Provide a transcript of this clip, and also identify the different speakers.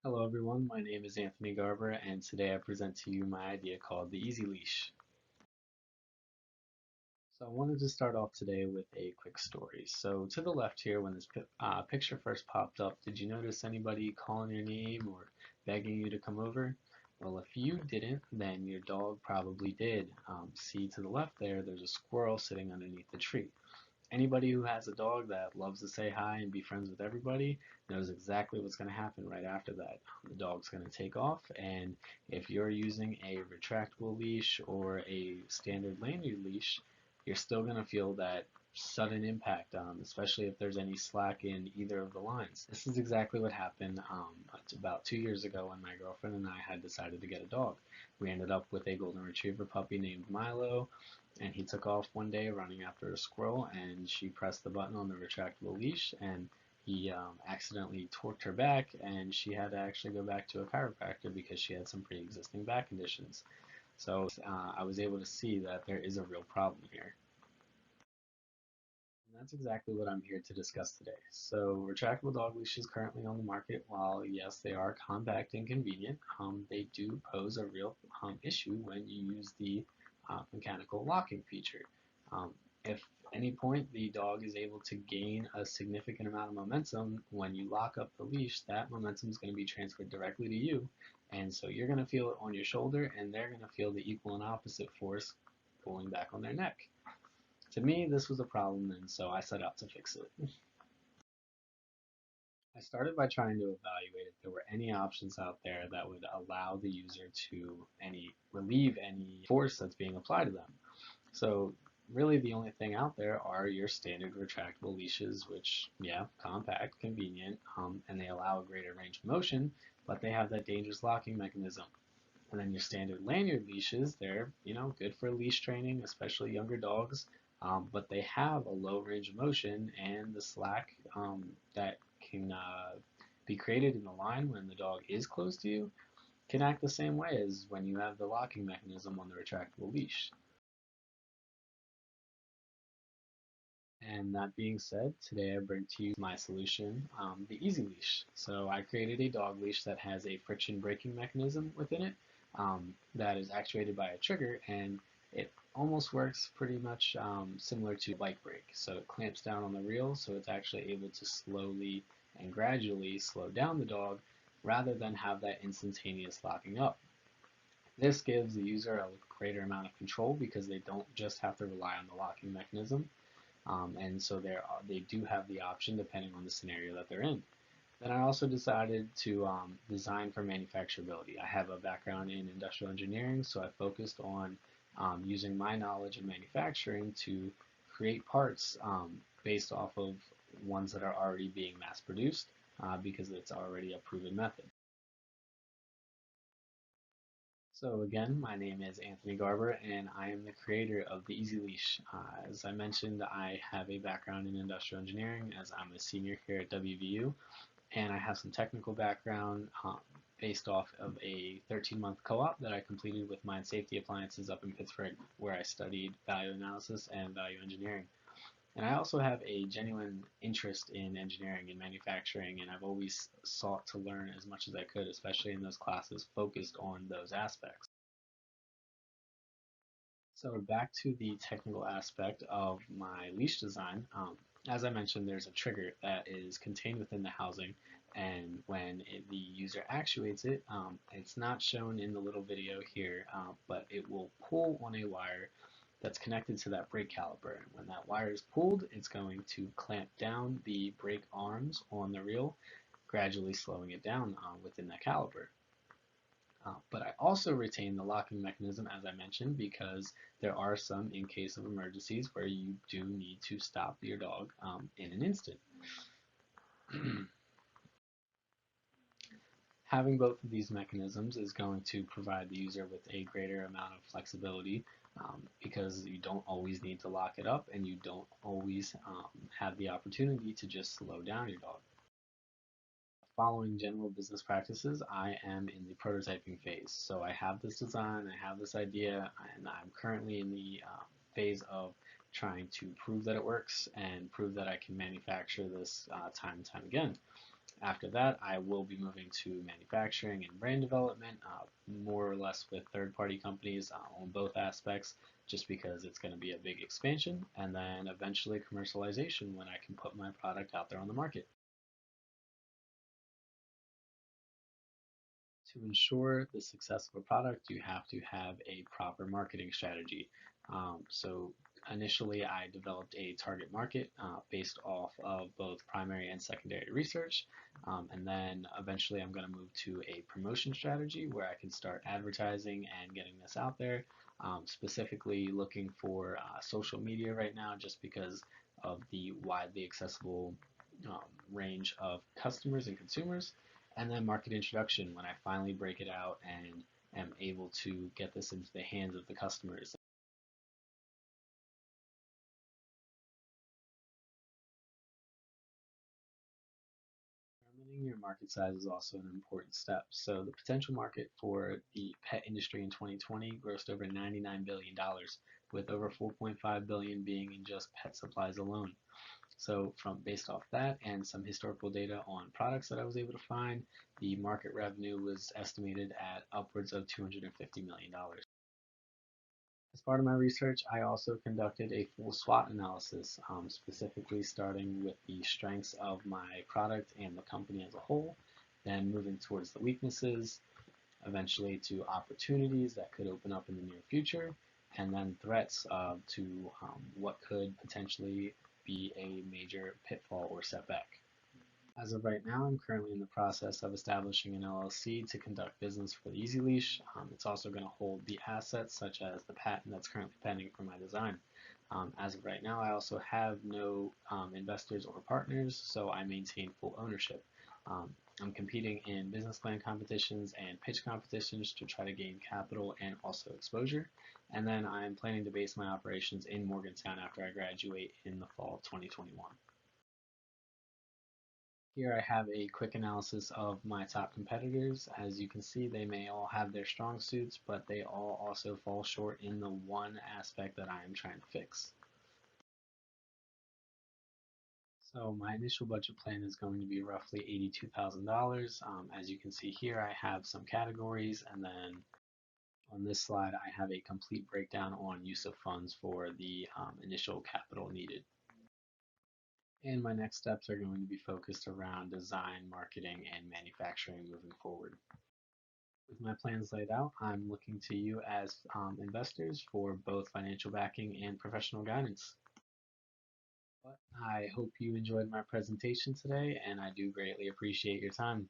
Speaker 1: Hello everyone, my name is Anthony Garber and today I present to you my idea called the Easy Leash. So I wanted to start off today with a quick story. So to the left here, when this picture first popped up, did you notice anybody calling your name or begging you to come over? Well, if you didn't, then your dog probably did. See to the left there, there's a squirrel sitting underneath the tree. Anybody who has a dog that loves to say hi and be friends with everybody knows exactly what's going to happen right after that. The dog's going to take off, and if you're using a retractable leash or a standard lanyard leash, you're still going to feel that sudden impact, especially if there's any slack in either of the lines. This is exactly what happened about 2 years ago when my girlfriend and I had decided to get a dog. We ended up with a golden retriever puppy named Milo, and he took off one day running after a squirrel, and she pressed the button on the retractable leash, and he accidentally torqued her back, and she had to actually go back to a chiropractor because she had some pre-existing back conditions. So I was able to see that there is a real problem here. And that's exactly what I'm here to discuss today. So retractable dog leashes currently on the market, while yes, they are compact and convenient, they do pose a real issue when you use the mechanical locking feature. Um, if any point the dog is able to gain a significant amount of momentum when you lock up the leash, that momentum is going to be transferred directly to you. And so you're going to feel it on your shoulder, and they're going to feel the equal and opposite force pulling back on their neck. To me, this was a problem, and so I set out to fix it. I started by trying to evaluate if there were any options out there that would allow the user to relieve any force that's being applied to them. So really the only thing out there are your standard retractable leashes, which, yeah, compact, convenient, and they allow a greater range of motion, but they have that dangerous locking mechanism. And then your standard lanyard leashes, they're, good for leash training, especially younger dogs, but they have a low range of motion, and the slack that can be created in the line when the dog is close to you can act the same way as when you have the locking mechanism on the retractable leash. And that being said, today I bring to you my solution, the Easy Leash. So I created a dog leash that has a friction braking mechanism within it that is actuated by a trigger, and it almost works pretty much similar to a bike brake. So it clamps down on the reel, so it's actually able to slowly and gradually slow down the dog rather than have that instantaneous locking up. This gives the user a greater amount of control because they don't just have to rely on the locking mechanism, and so they do have the option depending on the scenario that they're in. Then I also decided to design for manufacturability. I have a background in industrial engineering, so I focused on using my knowledge in manufacturing to create parts based off of ones that are already being mass produced because it's already a proven method. So again, my name is Anthony Garber, and I am the creator of the Easy Leash. As I mentioned, I have a background in industrial engineering as I'm a senior here at WVU, and I have some technical background based off of a 13-month co-op that I completed with Mine Safety Appliances up in Pittsburgh, where I studied value analysis and value engineering. And I also have a genuine interest in engineering and manufacturing, and I've always sought to learn as much as I could, especially in those classes focused on those aspects. So back to the technical aspect of my leash design. As I mentioned, there's a trigger that is contained within the housing, and when the user actuates it, it's not shown in the little video here, but it will pull on a wire that's connected to that brake caliper. And when that wire is pulled, it's going to clamp down the brake arms on the reel, gradually slowing it down within that caliper. But I also retain the locking mechanism, as I mentioned, because there are some in case of emergencies where you do need to stop your dog in an instant. Having both of these mechanisms is going to provide the user with a greater amount of flexibility because you don't always need to lock it up, and you don't always have the opportunity to just slow down your dog. Following general business practices, I am in the prototyping phase. So I have this design, I have this idea, and I'm currently in the phase of trying to prove that it works and prove that I can manufacture this time and time again. After that, I will be moving to manufacturing and brand development, more or less with third-party companies on both aspects, just because it's going to be a big expansion, and then eventually commercialization when I can put my product out there on the market. To ensure the success of a product, you have to have a proper marketing strategy. So initially, I developed a target market based off of both primary and secondary research. And then eventually, I'm going to move to a promotion strategy where I can start advertising and getting this out there. Specifically, looking for social media right now, just because of the widely accessible um, range of customers and consumers, and then market introduction when I finally break it out and am able to get this into the hands of the customers. Determining your market size is also an important step. So the potential market for the pet industry in 2020 grossed over $99 billion, with over 4.5 billion being in just pet supplies alone. So from based off that and some historical data on products that I was able to find, the market revenue was estimated at upwards of $250 million. As part of my research, I also conducted a full SWOT analysis, specifically starting with the strengths of my product and the company as a whole, then moving towards the weaknesses, eventually to opportunities that could open up in the near future, and then threats to what could potentially be a major pitfall or setback. As of right now, I'm currently in the process of establishing an LLC to conduct business for the Easy Leash. It's also going to hold the assets such as the patent that's currently pending for my design. As of right now, I also have no investors or partners, so I maintain full ownership. I'm competing in business plan competitions and pitch competitions to try to gain capital and also exposure. And then I'm planning to base my operations in Morgantown after I graduate in the fall of 2021. Here I have a quick analysis of my top competitors. As you can see, they may all have their strong suits, but they all also fall short in the one aspect that I am trying to fix. So my initial budget plan is going to be roughly $82,000. As you can see here, I have some categories, and then on this slide, I have a complete breakdown on use of funds for the initial capital needed. And my next steps are going to be focused around design, marketing, and manufacturing moving forward. With my plans laid out, I'm looking to you as investors for both financial backing and professional guidance. But I hope you enjoyed my presentation today, and I do greatly appreciate your time.